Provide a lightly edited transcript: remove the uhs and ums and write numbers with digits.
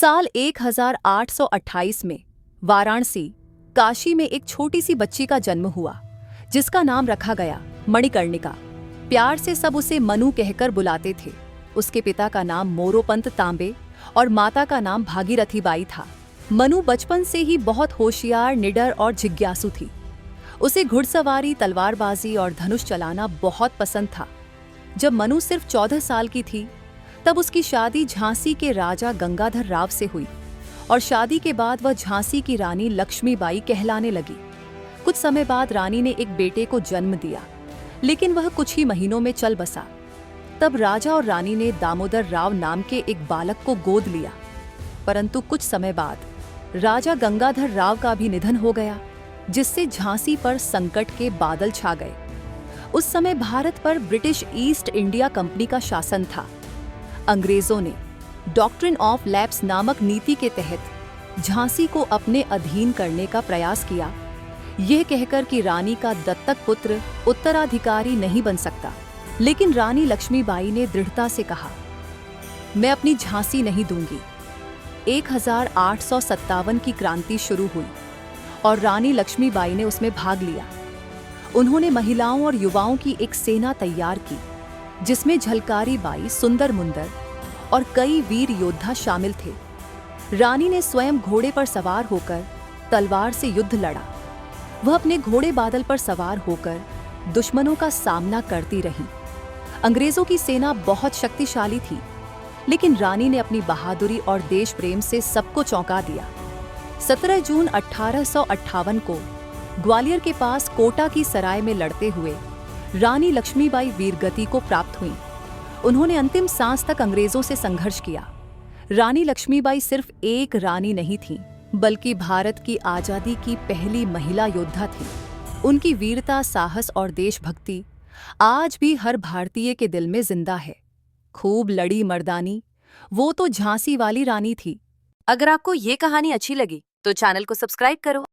साल 1828 में वाराणसी, काशी में एक छोटी सी बच्ची का जन्म हुआ, जिसका नाम रखा गया मणिकर्णिका। प्यार से सब उसे मनु कहकर बुलाते थे। उसके पिता का नाम मोरोपंत तांबे और माता का नाम भागीरथी बाई था। मनु बचपन से ही बहुत होशियार, निडर और जिज्ञासु थी। उसे घुड़सवारी, तलवारबाजी और धनुष चलाना बहुत पसंद था। जब मनु सिर्फ 14 साल की थी, तब उसकी शादी झांसी के राजा गंगाधर राव से हुई और शादी के बाद वह झांसी की रानी लक्ष्मीबाई कहलाने लगी। कुछ समय बाद रानी ने एक बेटे को जन्म दिया, लेकिन वह कुछ ही महीनों में चल बसा। तब राजा और रानी ने दामोदर राव नाम के एक बालक को गोद लिया। परंतु कुछ समय बाद राजा गंगाधर राव का भी निधन हो गया, जिससे झांसी पर संकट के बादल छा गए। उस समय भारत पर ब्रिटिश ईस्ट इंडिया कंपनी का शासन था। अंग्रेजों ने डॉक्ट्रिन ऑफ लैप्स नामक नीति के तहत झांसी को अपने अधीन करने का प्रयास किया, यह कहकर कि रानी का दत्तक पुत्र उत्तराधिकारी नहीं बन सकता। लेकिन रानी लक्ष्मीबाई ने दृढ़ता से कहा, मैं अपनी झांसी नहीं दूंगी। 1857 की क्रांति शुरू हुई और रानी लक्ष्मीबाई ने उसमें भाग लिया। उन्होंने महिलाओं और युवाओं की एक सेना तैयार की, जिसमें झलकारी बाई, सुंदर मुंदर और कई वीर योद्धा शामिल थे। रानी ने स्वयं घोड़े पर सवार होकर तलवार से युद्ध लड़ा। वह अपने घोड़े बादल पर सवार होकर दुश्मनों का सामना करती रही। अंग्रेजों की सेना बहुत शक्तिशाली थी, लेकिन रानी ने अपनी बहादुरी और देश प्रेम से सबको चौंका दिया। 17 जून 1858 को ग्वालियर के पास कोटा की सराय में लड़ते हुए रानी लक्ष्मीबाई वीरगति को प्राप्त हुईं। उन्होंने अंतिम सांस तक अंग्रेजों से संघर्ष किया। रानी लक्ष्मीबाई सिर्फ एक रानी नहीं थीं, बल्कि भारत की आजादी की पहली महिला योद्धा थीं। उनकी वीरता, साहस और देशभक्ति आज भी हर भारतीय के दिल में जिंदा है। खूब लड़ी मर्दानी, वो तो झांसी वाली रानी थी। अगर आपको ये कहानी अच्छी लगी तो चैनल को सब्सक्राइब करो